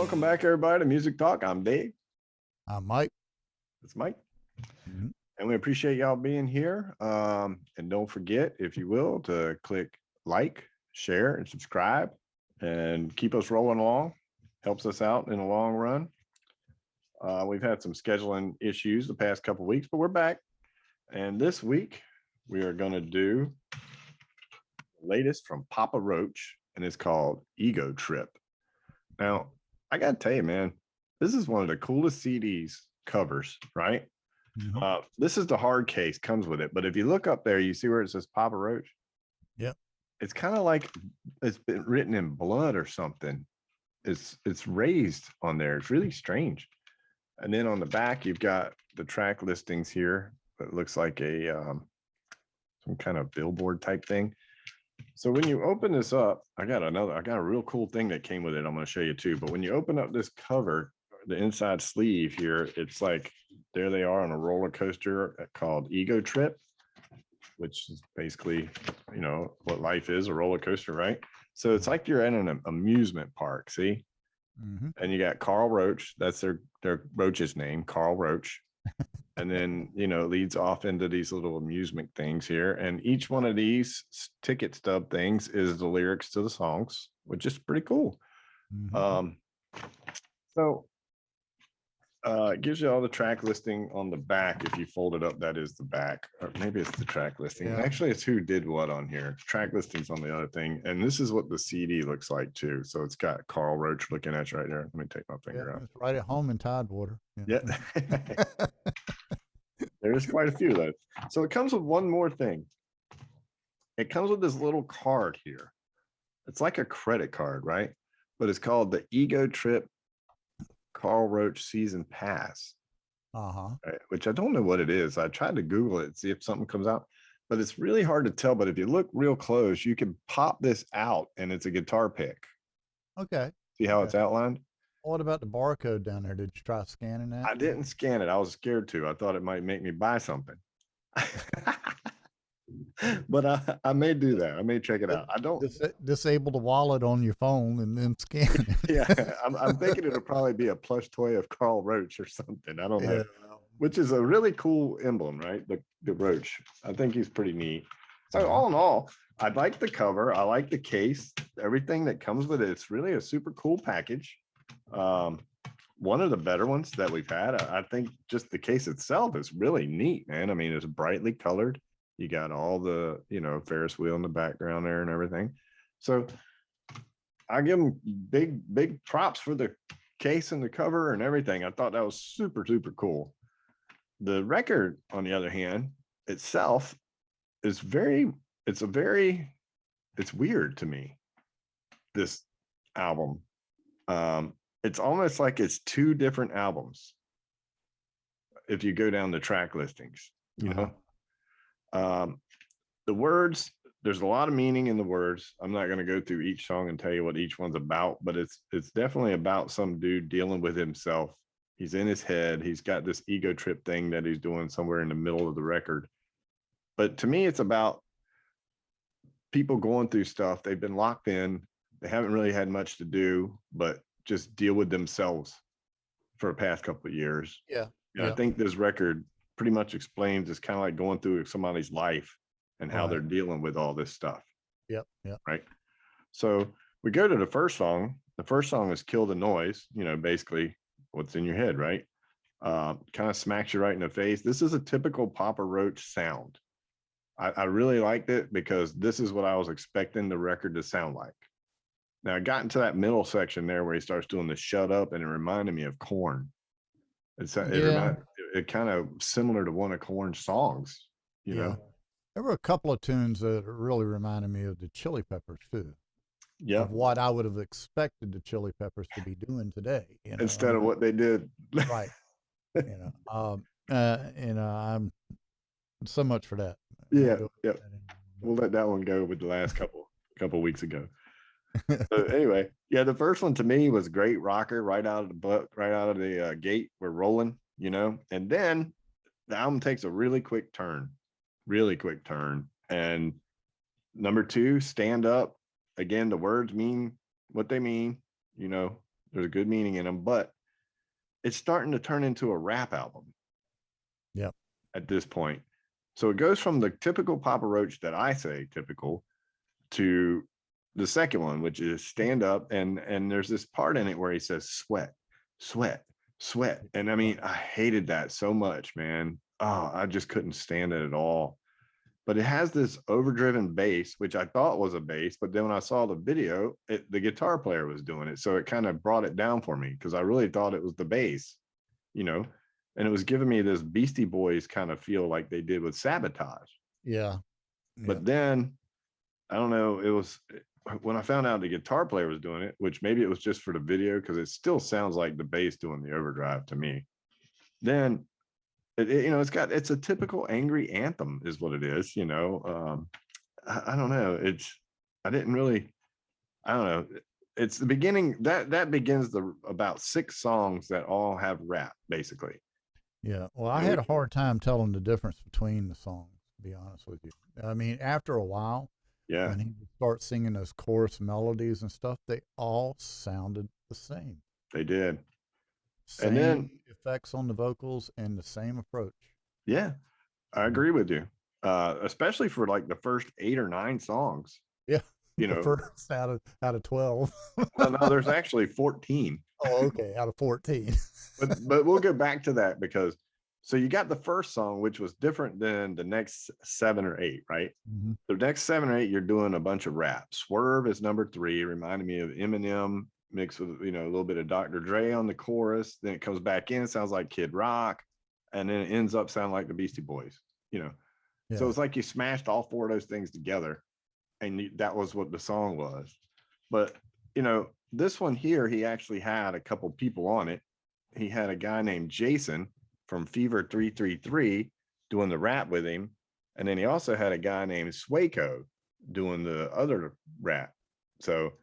Welcome back, everybody, to Music Talk. I'm Dave. I'm Mike. It's Mike. Mhm. And we appreciate y'all being here. And don't forget, if you will, to click like, share, and subscribe and keep us rolling along. Helps us out in the long run. We've had some scheduling issues the past couple of weeks, but we're back. And this week, we are going to do the latest from Papa Roach, and it's called Ego Trip. Now, I got to tell you, man, this is one of the coolest CDs covers, right? Mhm. This is the hard case, comes with it. But if you look up there, you see where it says Papa Roach? Yep. It's kind of like it's been written in blood or something. It's raised on there. It's really strange. And then on the back, you've got the track listings here. It looks like a some kind of billboard type thing. So when you open this up, I got a real cool thing that came with it. I'm going to show you too. But when you open up this cover, the inside sleeve here, it's like there they are on a roller coaster called Ego Trip, which is basically, you know, what life is, a roller coaster, right? So it's like you're at an amusement park, see? Mm-hmm. And you got Carl Roach, that's their Roach's name, Carl Roach. And then, you know, it leads off into these little amusement things here. And each one of these ticket stub things is the lyrics to the songs, which is pretty cool. Mm-hmm. So it gives you all the track listing on the back. If you fold it up, that is the back. Or maybe it's the track listing. Yeah. Actually, it's who did what on here. Track listings on the other thing. And this is what the CD looks like too. So it's got Carl Roach looking at you right there. Let me take my finger out. It's right at home in Tidewater. Yeah. There's quite a few of those. So it comes with one more thing. It comes with this little card here. It's like a credit card, right? But it's called the Ego Trip Carl Roach Season Pass. Uh-huh. Right? Which I don't know what it is. I tried to Google it, see if something comes out, but it's really hard to tell. But if you look real close, you can pop this out and it's a guitar pick. Okay. See how it's outlined? What about the barcode down there? Did you try scanning that? I didn't scan it. I was scared to. I thought it might make me buy something. But I may do that. I may check it out. I don't disable the wallet on your phone and then scan it. Yeah, I'm thinking it'll probably be a plush toy of Carl Roach or something. I don't know. Yeah. Which is a really cool emblem, right? The Roach. I think he's pretty neat. So all in all, I like the cover. I like the case. Everything that comes with it. It's really a super cool package. One of the better ones that we've had. I think just the case itself is really neat, man. I mean, it's brightly colored. You got all the, you know, Ferris wheel in the background there and everything. So I give them big props for the case and the cover and everything. I thought that was super, super cool. The record, on the other hand, itself is it's weird to me, this album. It's almost like it's two different albums if you go down the track listings, you know. The words, there's a lot of meaning in the words. I'm not going to go through each song and tell you what each one's about, but it's definitely about some dude dealing with himself. He's in his head. He's got this ego trip thing that he's doing somewhere in the middle of the record. But to me, it's about people going through stuff. They've been locked in. They haven't really had much to do, but just deal with themselves for the past couple of years. Yeah. I think this record pretty much explains it's kind of like going through somebody's life and how they're dealing with all this stuff. Yep. Right. So we go to the first song. The first song is Kill the Noise, you know, basically what's in your head, right? Kind of smacks you right in the face. This is a typical Papa Roach sound. I really liked it because this is what I was expecting the record to sound like. Now I got into that middle section there where he starts doing the shut up, and it reminded me of Korn. It kind of similar to one of Korn's songs, you know. There were a couple of tunes that really reminded me of the Chili Peppers too. Yeah. Of what I would have expected the Chili Peppers to be doing today, you know? Instead of what they did. Right. You know, I'm so much for that. Yeah. We'll let that one go with the last couple weeks ago. So anyway, yeah, the first one to me was great rocker right out of the gate. We're rolling, you know, and then the album takes a really quick turn. And number two, Stand Up. Again, the words mean what they mean, you know, There's a good meaning in them, but it's starting to turn into a rap album. Yep. At this point. So it goes from the typical Papa Roach that I say typical to the second one, which is stand up. And there's this part in it where he says sweat, sweat, sweat. And I mean, I hated that so much, man. Oh, I just couldn't stand it at all. But it has this overdriven bass, which I thought was a bass. But then when I saw the video, the guitar player was doing it. So it kind of brought it down for me because I really thought it was the bass, you know, and it was giving me this Beastie Boys kind of feel like they did with Sabotage. Yeah. But then I don't know, it was when I found out the guitar player was doing it, which maybe it was just for the video because it still sounds like the bass doing the overdrive to me. Then it's a typical angry anthem is what it is, you know. I don't know. I didn't really, I don't know. It's the beginning that begins the about 6 songs that all have rap basically. Yeah. Well, I had a hard time telling the difference between the songs, to be honest with you. I mean, after a while, Yeah, when he would start singing those chorus melodies and stuff, they all sounded the same. they did. And then, Same effects on the vocals and the same approach. yeah, I agree with you. Especially for like the first 8 or 9 songs, Yeah. you The know. first out of 12. Well, no, there's actually 14. Oh, okay. Out of 14. But we'll get back to that because so you got the first song, which was different than the next 7 or 8, right? Mhm. The next 7 or 8, you're doing a bunch of rap. Swerve is number 3, reminding me of Eminem mixed with a little bit of Dr. Dre on the chorus. Then it comes back in, sounds like Kid Rock, and then it ends up sounding like the Beastie Boys, you know. So Yeah. it's like you smashed all 4 of those things together, and that was what the song was. But this one here, he actually had a couple people on it. He had a guy named Jason from Fever 333 doing the rap with him. And then he also had a guy named Swayco doing the other rap. So,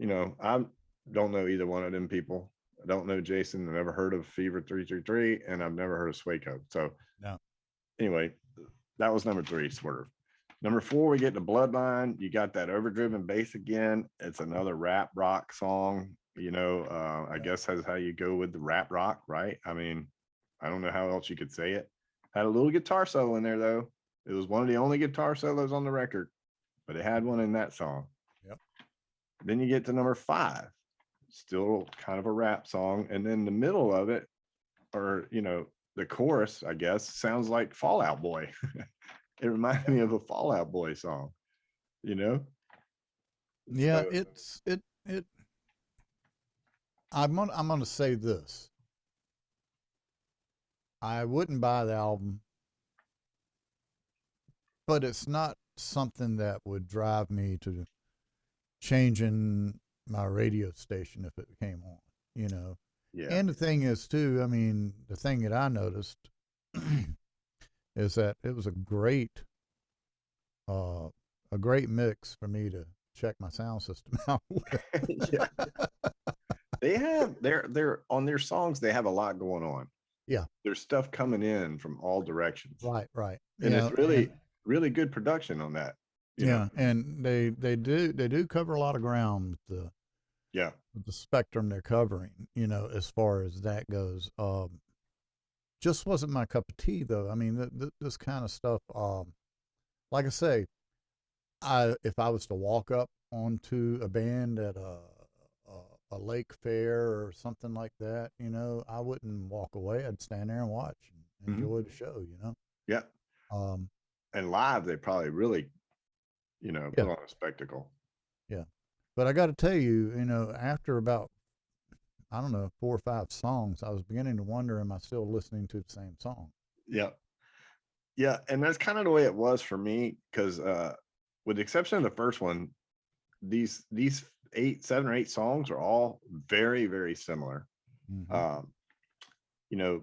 I don't know either one of them people. I don't know Jason. I've never heard of Fever 333, and I've never heard of Swayco. So, No. anyway, that was number 3, Swerve. Number 4, we get the Bloodline. You got that overdriven bass again. It's another rap rock song. I guess that's how you go with the rap rock, right? I mean, I don't know how else you could say it. Had a little guitar solo in there, though. It was one of the only guitar solos on the record, but it had one in that song. Yep. Then you get to number 5, still kind of a rap song. And then the middle of it, or, the chorus, I guess, sounds like Fall Out Boy. It reminded me of a Fall Out Boy song, Yeah, So, I'm gonna say this. I wouldn't buy the album, but it's not something that would drive me to changing my radio station if it came on, you know. yeah, And the thing is too, I mean, the thing that I noticed is that it was uh a great mix for me to check my sound system out with. yeah. They have they're on their songs. They have a lot going on. Yeah. There's stuff coming in from all directions, Right. and it's really And really good production on that. yeah, and they do cover a lot of ground Yeah, with the spectrum they're covering, as far as that goes. Just wasn't my cup of tea though. I mean, this kind of stuff. Like I say, if I was to walk up onto a band at a lake fair or something like that, I wouldn't walk away. I'd stand there and watch and enjoy the show. yeah. Um, And live, they probably really, yeah, put on a spectacle. yeah. But I got to tell you, after about I don't know 4 or 5 songs, I was beginning to wonder, am I still listening to the same song? Yeah, yeah, and that's kind of the way it was for me because, with the exception of the first one, these 7 or 8 songs are all very very similar. Mm-hmm. Um,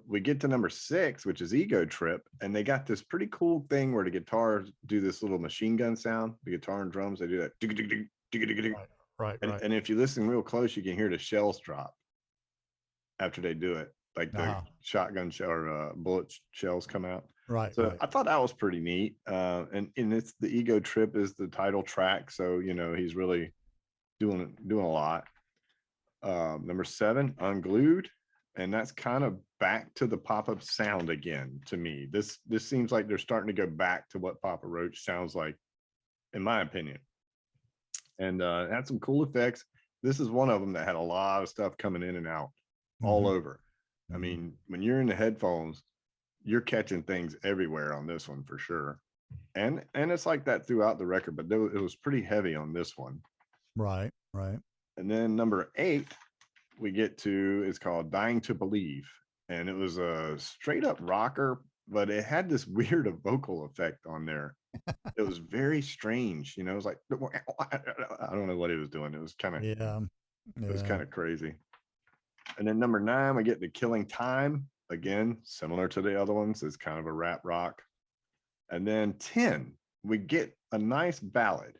we get to number 6, which is Ego Trip, and they got this pretty cool thing where the guitars do this little machine gun sound. The guitar and drums, they do that. Right. And if you listen real close, you can hear the shells drop after they do it, like the shotgun shell or bullet shells come out. Right. So I thought that was pretty neat. And it's the Ego Trip is the title track, so he's really doing a lot. Number 7, Unglued. And that's kind of back to the pop-up sound again to me. This seems like they're starting to go back to what Papa Roach sounds like, in my opinion. And it had some cool effects. This is one of them that had a lot of stuff coming in and out all Mm-hmm. over. I Mm-hmm. mean, when you're in the headphones, you're catching things everywhere on this one for sure. And it's like that throughout the record, but it was pretty heavy on this one. Right. Right. And then number 8, we get to, is called Dying to Believe. And it was a straight up rocker, but it had this weird vocal effect on there. It was very strange. You know, it was like, I don't know what he was doing. It was kind of, Yeah. it was Yeah. kind of crazy. And then number 9, we get to Killing Time. Again, similar to the other ones, it's kind of a rap rock. And then 10, we get a nice ballad,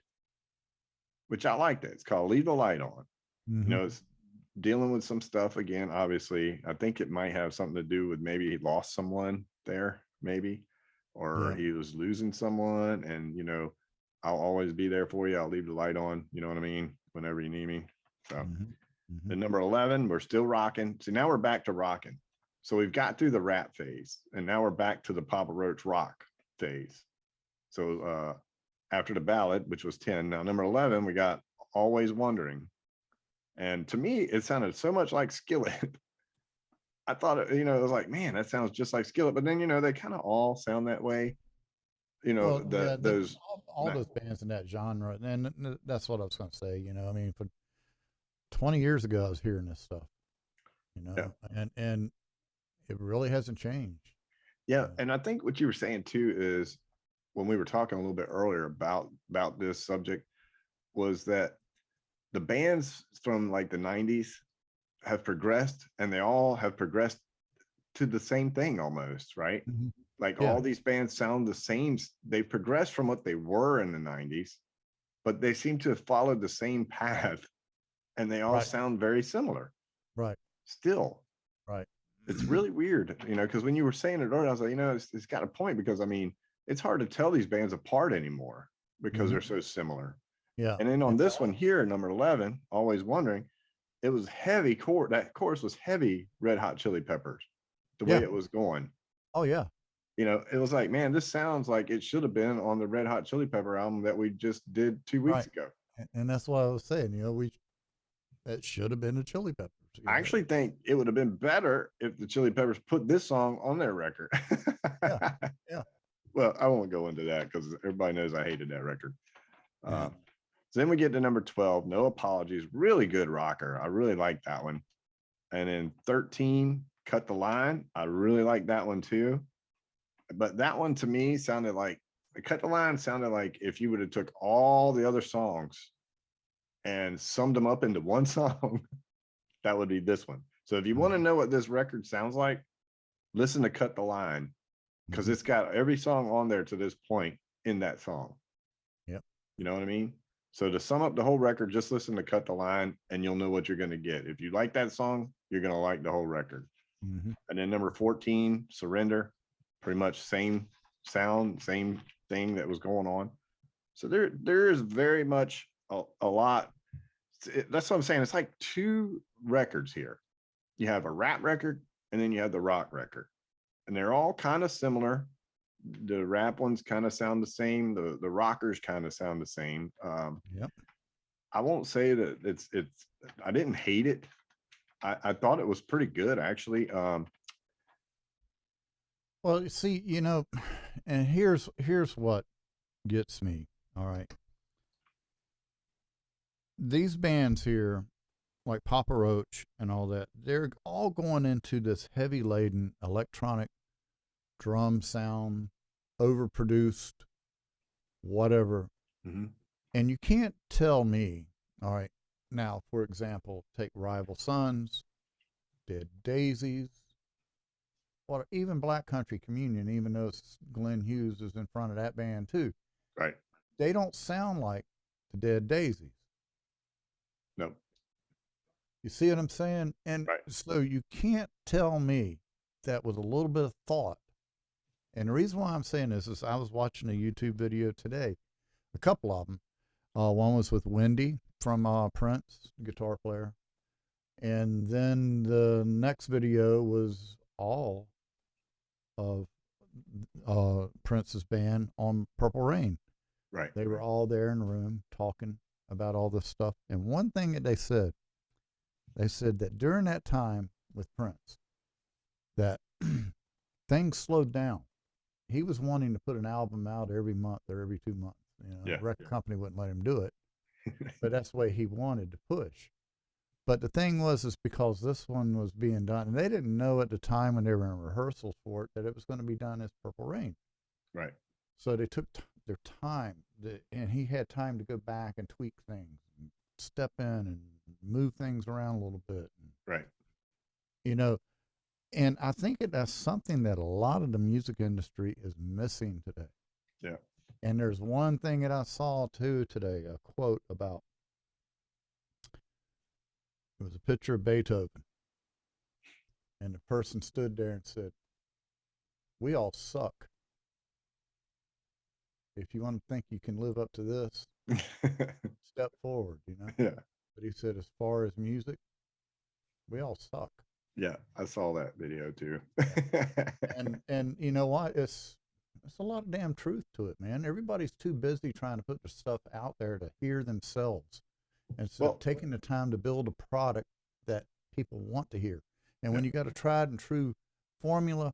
which I like that. It's called Leave the Light On. You Mm-hmm. know, it's dealing with some stuff again, obviously. I think it might have something to do with maybe he lost someone there, maybe, or Yeah. he was losing someone. And, you know, I'll always be there for you. I'll leave the light on. You know what I mean? Whenever you need me. So Mm-hmm. Mm-hmm. then number 11, we're still rocking. So now we're back to rocking. So we've got through the rap phase and now we're back to the Papa Roach rock phase. So after the ballad, which was 10, now number 11, we got Always Wondering. And to me, it sounded so much like Skillet. I thought, you know, it was like, man, that sounds just like Skillet. But then, you know, they kind of all sound that way. You know, Well, yeah, those. all those bands in that genre, and that's what I was going to say. You know, I mean, for 20 years ago, I was hearing this stuff. You Yeah, know, and it really hasn't changed. yeah, and I think what you were saying too is when we were talking a little bit earlier about this subject was that the bands from like the 90s have progressed and they all have progressed to the same thing almost, right? Hmm. Like Yeah. all these bands sound the same. They progressed from what they were in the 90s, but they seem to have followed the same path and they all Right. sound very similar Right. still. Right. It's really weird, you know, because when you were saying it earlier, I was like, you know, it's got a point because I mean, it's hard to tell these bands apart anymore because Hmm. they're so similar. Yeah. And then on And this one here, number 11, Always Wondering, it was heavy core. That chorus was heavy Red Hot Chili Peppers, the way yeah. it was going. Oh yeah. You know, it was like, man, this sounds like it should have been on the Red Hot Chili Pepper album that we just did 2 weeks Right. ago. And that's what I was saying. You know, we that should have been the Chili Peppers. You I know. actually think it would have been better if the Chili Peppers put this song on their record. Yeah. Yeah. Well, I won't go into that because everybody knows I hated that record. Yeah. So then we get to number 12, No Apologies. Really good rocker. I really like that one. And then 13, Cut the Line. I really like that one too. But that one to me sounded like, Cut the Line sounded like if you would have took all the other songs and summed them up into one song, that would be this one. So if you want to Hmm. know what this record sounds like, listen to Cut the Line because Hmm. it's got every song on there to this point in that song. Yep. You know what I mean? So to sum up the whole record, just listen to Cut the Line and you'll know what you're going to get. If you like that song, you're going to like the whole record. Hmm. And then number 14, Surrender, pretty much same sound, same thing that was going on. So there is very much a lot. That's what I'm saying. It's like two records here. You have a rap record and then you have the rock record. And they're all kind of similar. The rap ones kind of sound the same. The rockers kind of sound the same. Yep. I won't say that it's. I didn't hate it. I thought it was pretty good actually. Well, you see, you know, and here's what gets me. All right. These bands here, like Papa Roach and all that, they're all going into this heavy laden electronic drum sound, overproduced, whatever. Mhm. And you can't tell me, all right, now, for example, take Rival Sons, Dead Daisies, or even Black Country Communion, even though Glenn Hughes is in front of that band too. Right. They don't sound like the Dead Daisies. No. You see what I'm saying? And Right. so you can't tell me that with a little bit of thought. And the reason why I'm saying this is I was watching a YouTube video today, a couple of them. One was with Wendy from Prince, guitar player. And then the next video was all of Prince's band on Purple Rain. Right. They were all there in the room talking about all this stuff. And one thing that they said that during that time with Prince, that things slowed down. He was wanting to put an album out every month or every 2 months. You know, Yeah. the record company wouldn't let him do it, but that's the way he wanted to push. But the thing was, is because this one was being done, and they didn't know at the time when they were in rehearsals for it that it was going to be done as Purple Rain. Right. So they took their time, and he had time to go back and tweak things, and step in and move things around a little bit. And, Right. you know, and I think that's something that a lot of the music industry is missing today. Yeah. And there's one thing that I saw too today, a quote about, it was a picture of Beethoven, and the person stood there and said, "We all suck. If you want to think you can live up to this, step forward," you know? Yeah. But he said, as far as music, we all suck. Yeah. I saw that video too. Yeah. And you know what? It's a lot of damn truth to it, man. Everybody's too busy trying to put the stuff out there to hear themselves instead of Well, taking the time to build a product that people want to hear. And yeah. when you got a tried and true formula,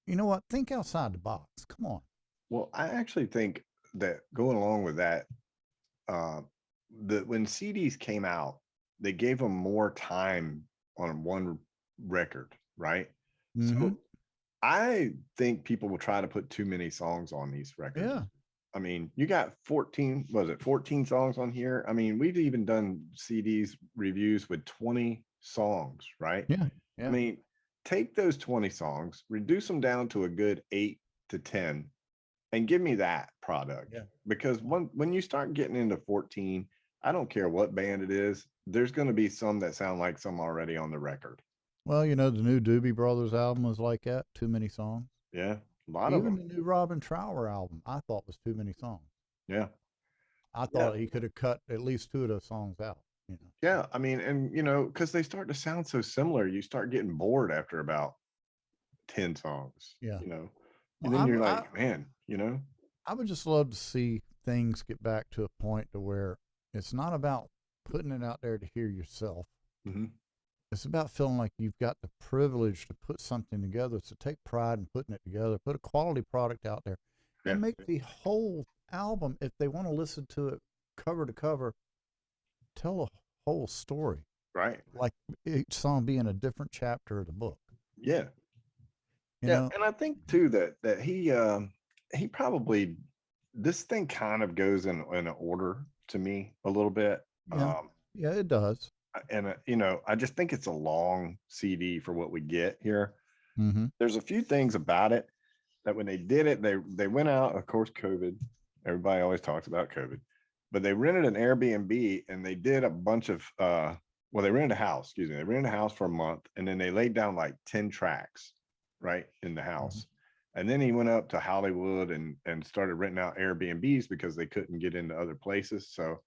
you know what? Think outside the box. Come on. Well, I actually think that going along with that, uh, when CDs came out, they gave them more time on one record, right? Mm-hmm. So I think people will try to put too many songs on these records. Yeah. I mean, you got 14, was it 14 songs on here? I mean, we've even done CDs reviews with 20 songs, right? Yeah. I Yeah. mean, take those 20 songs, reduce them down to a good 8 to 10, and give me that product. Yeah. Because when you start getting into 14, I don't care what band it is, there's going to be some that sound like some already on the record. Well, you know, the new Doobie Brothers album was like that. Too many songs. Yeah, a lot of Even them. the new Robin Trower album, I thought was too many songs. Yeah. I Yeah. thought he could have cut at least two of those songs out. You know. Yeah. I mean, and because they start to sound so similar, you start getting bored after about 10 songs, Yeah. and Well, then you're like, man, I would just love to see things get back to a point to where it's not about putting it out there to hear yourself. mhm, It's about feeling like you've got the privilege to put something together. So take pride in putting it together, put a quality product out there, yeah, and make the whole album, if they want to listen to it cover to cover, tell a whole story. right. Like each song being a different chapter of the book. Yeah. You Yeah. know? And I think too that he probably, this thing kind of goes in order to me a little bit. Yeah. Yeah, it does. And I just think it's a long CD for what we get here. Mm-hmm. There's a few things about it that when they did it, they went out, of course, COVID. Everybody always talks about COVID, but they rented an Airbnb and they did a bunch of well, they rented a house, excuse me. They rented a house for a month and then they laid down like 10 tracks right in the Mm-hmm. house. And then he went up to Hollywood and started renting out Airbnbs because they couldn't get into other places. So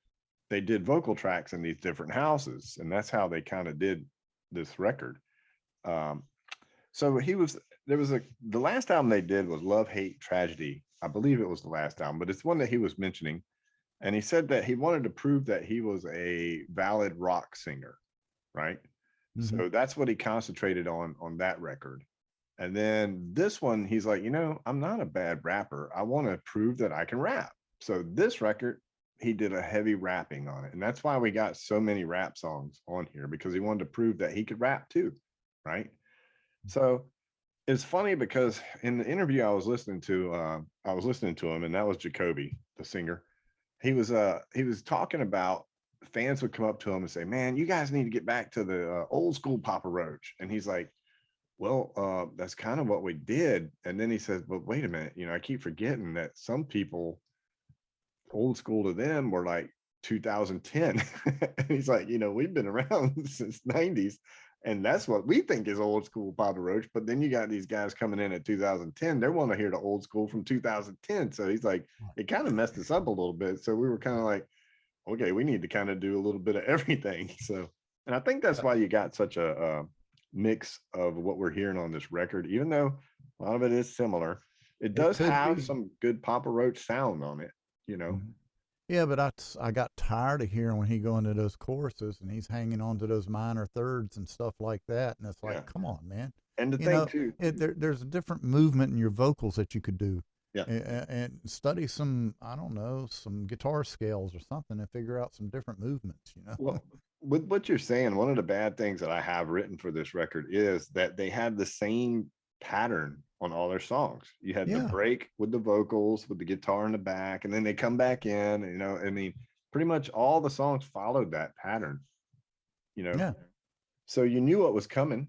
they did vocal tracks in these different houses, and that's how they kind of did this record. Um, so the last album they did was Love, Hate, Tragedy. I believe it was the last album, but it's one that he was mentioning. And he said that he wanted to prove that he was a valid rock singer, right? Mm-hmm. So that's what he concentrated on that record. And then this one, he's like, I'm not a bad rapper. I want to prove that I can rap. So this record, he did a heavy rapping on it. And that's why we got so many rap songs on here, because he wanted to prove that he could rap too, right? So it's funny because in the interview I was listening to him, and that was Jacoby, the singer. He was talking about fans would come up to him and say, "Man, you guys need to get back to the old school Papa Roach." And he's like, "Well, that's kind of what we did." And then he says, "But wait a minute, I keep forgetting that some people, old school to them, were like 2010." And he's like, "We've been around since 90s, and that's what we think is old school Papa Roach. But then you got these guys coming in at 2010. They want to hear the old school from 2010." So he's like, it kind of messed us up a little bit. So we were kind of like, okay, we need to kind of do a little bit of everything. So And I think that's Yeah, why you got such a mix of what we're hearing on this record, even though a lot of it is similar. It it does could have be. some good Papa Roach sound on it, you know. Mhm. Yeah, but I got tired of hearing when he go into those choruses and he's hanging on to those minor thirds and stuff like that, and it's like, Yeah. come on, man. And the You thing know, too, there's a different movement in your vocals that you could do, yeah. and study some, I don't know, some guitar scales or something, and figure out some different movements. You know. Well, with what you're saying, one of the bad things that I have written for this record is that they had the same pattern on all their songs. You had the Yeah, break with the vocals, with the guitar in the back, and then they come back in. You know, I mean, pretty much all the songs followed that pattern. You know, yeah, so you knew what was coming.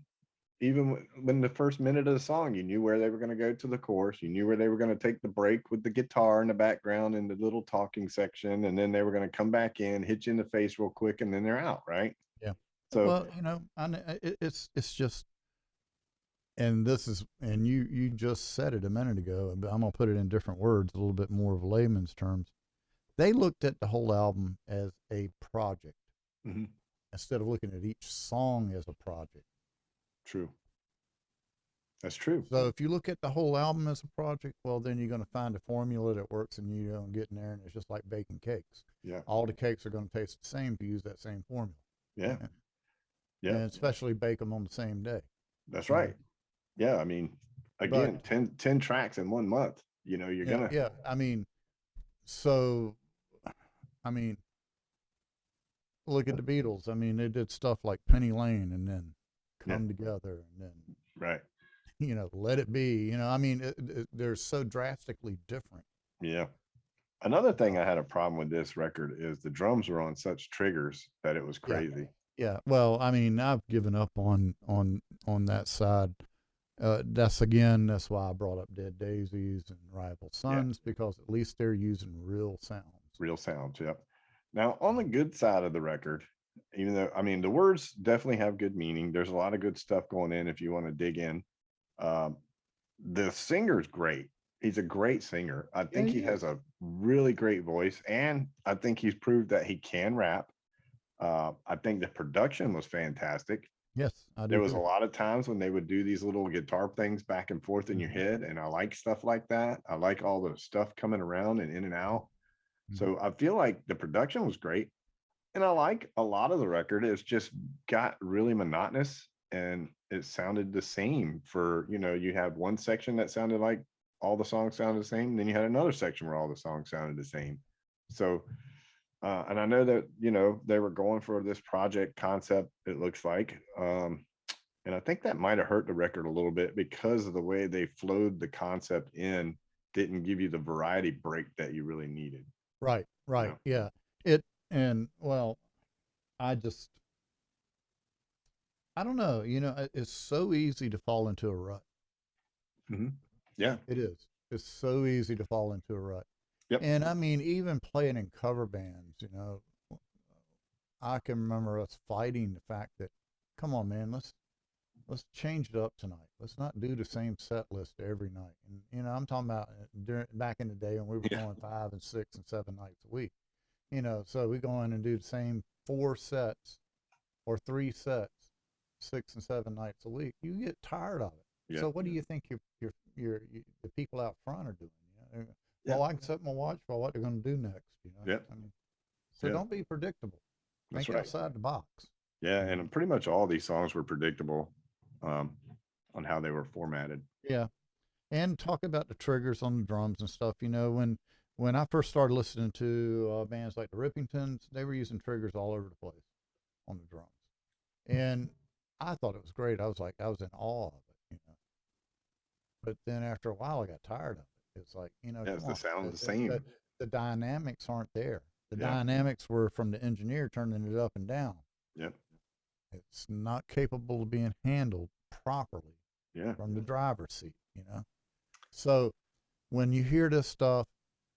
Even when the first minute of the song, you knew where they were going to go to the chorus. You knew where they were going to take the break with the guitar in the background and the little talking section, and then they were going to come back in, hit you in the face real quick, and then they're out, right? yeah. So Well, it's just, and this is, and you just said it a minute ago, but I'm gonna put it in different words, a little bit more of layman's terms. They looked at the whole album as a project mhm, instead of looking at each song as a project. true, that's true. So if you look at the whole album as a project, well, then you're going to find a formula that works, and you don't get in there, and it's just like baking cakes. Yeah, All the cakes are going to taste the same if you use that same formula, yeah, yeah, and especially bake them on the same day. that's You know, right. Yeah, I mean, but again, 10 tracks in 1 month. You know, you're yeah, gonna, yeah. So I mean, look at the Beatles. I mean, they did stuff like Penny Lane, and then yeah, Come Together, and then right, Let It Be. I mean, they're so drastically different. yeah. Another thing Uh, I had a problem with this record is the drums were on such triggers that it was yeah, crazy. yeah. Well, I mean, I've given up on that side. That's why I brought up Dead Daisies and Rival Yeah, Sons, because at least they're using real sounds. real sounds. Yep. Now, on the good side of the record, even though I mean the words definitely have good meaning, there's a lot of good stuff going in if you want to dig in. Um, the singer's great. He's a great singer. I Yeah, think he he has is. a really great voice, and I think he's proved that he can rap. I think the production was fantastic. Yes, I There do was a too. lot of times when they would do these little guitar things back and forth in your Hmm. head, and I like stuff like that. I like all the stuff coming around and in and out. Hmm. So I feel like the production was great. And I like a lot of the record. It's just got really monotonous and it sounded the same for, you have one section that sounded like all the songs sounded the same. Then you had another section where all the songs sounded the same. So, and I know that, they were going for this project concept, it looks like. And I think that might have hurt the record a little bit because of the way they flowed the concept in, didn't give you the variety break that you really needed, Right, you right. know? Yeah. It and well, I just I don't know. It's so easy to fall into a rut. Mhm. Yeah. It is. It's so easy to fall into a rut. Yep. And I mean, even playing in cover bands, I can remember us fighting the fact that, come on, man, let's change it up tonight. Let's not do the same set list every night. And I'm talking about back in the day when we were Yeah. going 5 and 6 and 7 nights a week. So we go in and do the same 4 sets or 3 sets, 6 and 7 nights a week. You get tired of it. Yeah. So what do you think the people out front are doing? Yeah. Oh, I can set my watch for what they're going to do next. Yeah. I mean, so Yeah. don't be predictable. That's Think right. outside the box. Yeah. You know. And pretty much all these songs were predictable um, on how they were formatted. Yeah, and talk about the triggers on the drums and stuff. When I first started listening to bands like the Rippingtons, they were using triggers all over the place on the drums, and I thought it was great. I was in awe of it. But then after a while, I got tired of it. It's like, Yes, come the on, sound the same. the dynamics aren't there. The Yeah. dynamics were from the engineer turning it up and down. Yeah. It's not capable of being handled properly Yeah. from the driver's seat. So when you hear this stuff,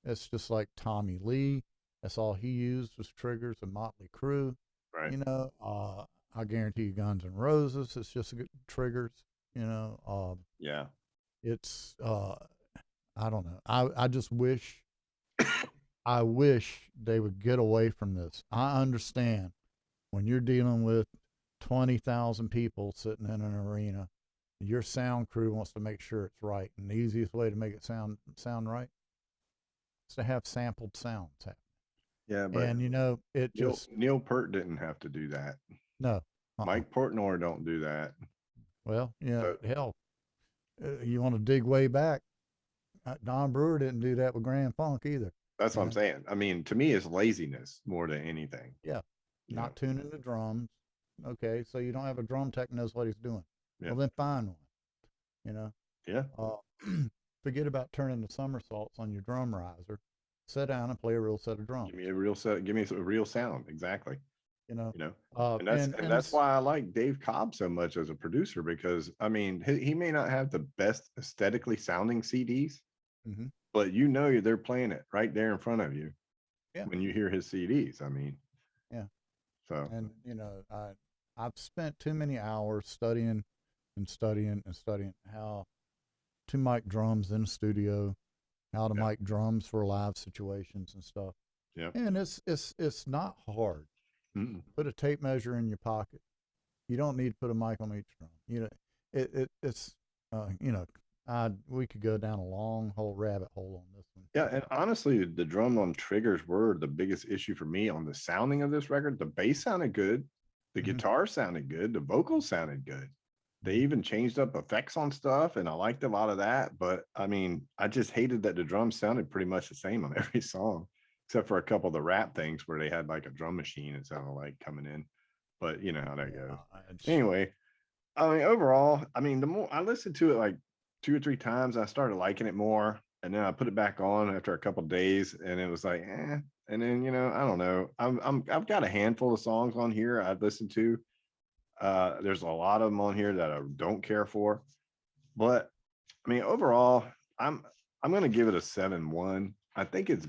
it's just like Tommy Lee. That's all he used was triggers and Motley Crue. Right. I guarantee you Guns N' Roses, it's just triggers. You know, Yeah. it's I don't know. I just I wish they would get away from this. I understand when you're dealing with 20,000 people sitting in an arena. Your sound crew wants to make sure it's right, and the easiest way to make it sound right is to have sampled sounds happen. Yeah, but And it just Neil Peart didn't have to do that. no. Mike Portnoy don't do that. Well, So hell, you want to dig way back. Don Brewer didn't do that with Grand Funk either. that's You what I'm know, saying. I mean, to me, it's laziness more than anything. yeah, You know. not tuning the drums. Okay, so you don't have a drum tech knows what he's doing. Yeah. Well, then find one. You know, Yeah. forget about turning the somersaults on your drum riser. Sit down and play a real set of drums. Give me a real set. Give me a real sound. Exactly. You know, You know. And and that's it's why I like Dave Cobb so much as a producer, because I mean he may not have the best aesthetically sounding CDs, mm-hmm, but they're playing it right there in front of you yeah, when you hear his CDs. I mean, yeah, so and I've spent too many hours studying and studying and studying how to mic drums in the studio, how to yeah, mic drums for live situations and stuff. yeah. And it's not hard. Mm-mm. Put a tape measure in your pocket. You don't need to put a mic on each drum. It's we could go down a long whole rabbit hole on this one. Yeah, and honestly, the drum on triggers were the biggest issue for me on the sounding of this record. The bass sounded good, the Mm-hmm. guitar sounded good, the vocals sounded good. They Mm-hmm. even changed up effects on stuff, and I liked a lot of that. But I mean, I just hated that the drums sounded pretty much the same on every song, except for a couple of the rap things where they had like a drum machine, it sounded like coming in. But you know how that goes. Yeah, Anyway, I mean, overall, I mean, the more I listened to it like 2 or 3 times, I started liking it more. And then I put it back on after a couple of days, and it was like, eh. And then I don't know. I've got a handful of songs on here I'd listen to. There's a lot of them on here that I don't care for, but I mean, overall, I'm I'm gonna give it a 7-1. I think it's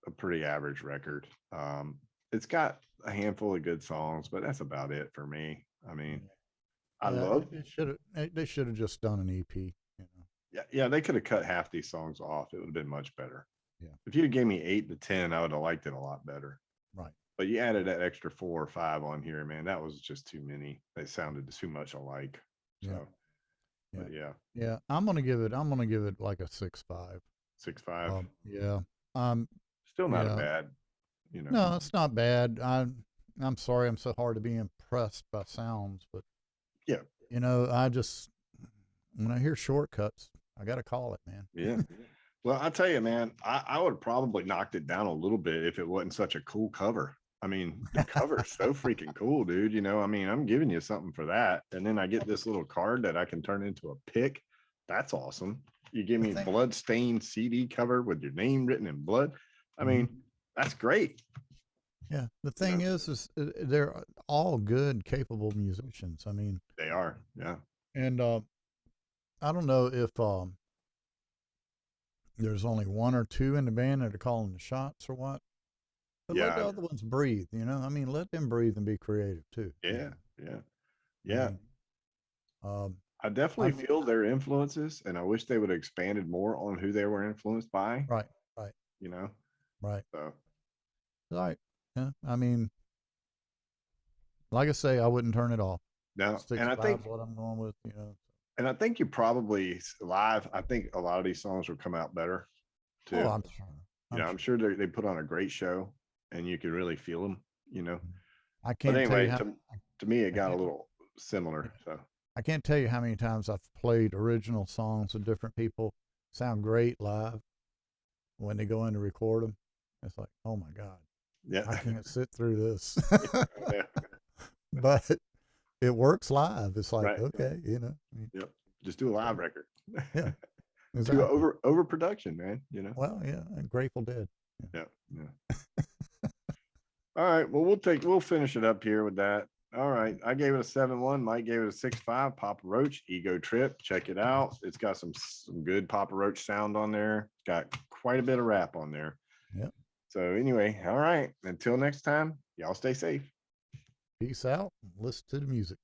a pretty average record. It's got a handful of good songs, but that's about it for me. I mean, I yeah. love They should have just done an EP. yeah, they could have cut half these songs off. It would have been much better. Yeah, If you gave me 8 to 10, I would have liked it a lot better. right. But you added that extra 4 or 5 on here, man. That was just too many. They sounded too much alike. Yeah, So, yeah, but yeah, yeah. I'm gonna give it like a 6.5. 6.5, Yeah. still not a Yeah. bad. No, it's not bad. I'm sorry I'm so hard to be impressed by sounds, but Yeah, I just when I hear shortcuts, I gotta call it, man. yeah. Well, I'll tell you, man, I would have probably knocked it down a little bit if it wasn't such a cool cover. I mean, the cover is so freaking cool, dude. I mean, I'm giving you something for that. And then I get this little card that I can turn into a pick. That's awesome. You give The me a thing, blood-stained CD cover with your name written in blood. I Mhm. mean, that's great. Yeah. The You thing know, is they're all good, capable musicians. I mean, they are. Yeah. and I don't know if there's only one or two in the band that are calling the shots or what, but let the Yeah. other ones breathe. I mean, let them breathe and be creative too. Yeah. Yeah. I Yeah. mean, um, I definitely I'm feel their influences, and I wish they would have expanded more on who they were influenced by, right, right, you know. right, So right. Yeah. I mean, like I say, I wouldn't turn it off. now, Six five is what I'm going with. and I think you probably live. I think a lot of these songs will come out better Oh, too. I'm sure. I'm I'm sure. sure they put on a great show, and you can really feel them. You know. I But can't tell you anyway, how to me, it I got a can't little similar. So I can't tell you how many times I've played original songs with different people. Sound great live. When they go in to record them, it's like, oh my god, yeah, I can't sit through this. yeah, But it works live. It's like, right. okay, I mean, Yep. Just do a so live record. yeah, Do exactly. overproduction, man. Well, yeah, and Grateful Dead. Yeah. Yeah, yeah. All right. Well, we'll finish it up here with that. All right. I gave it a 7-1. Mike gave it a 6.5. Papa Roach, Ego Trip. Check it out. It's got some good Papa Roach sound on there. Got quite a bit of rap on there. Yeah. So anyway, all right. Until next time, y'all stay safe. Peace out. Listen to the music.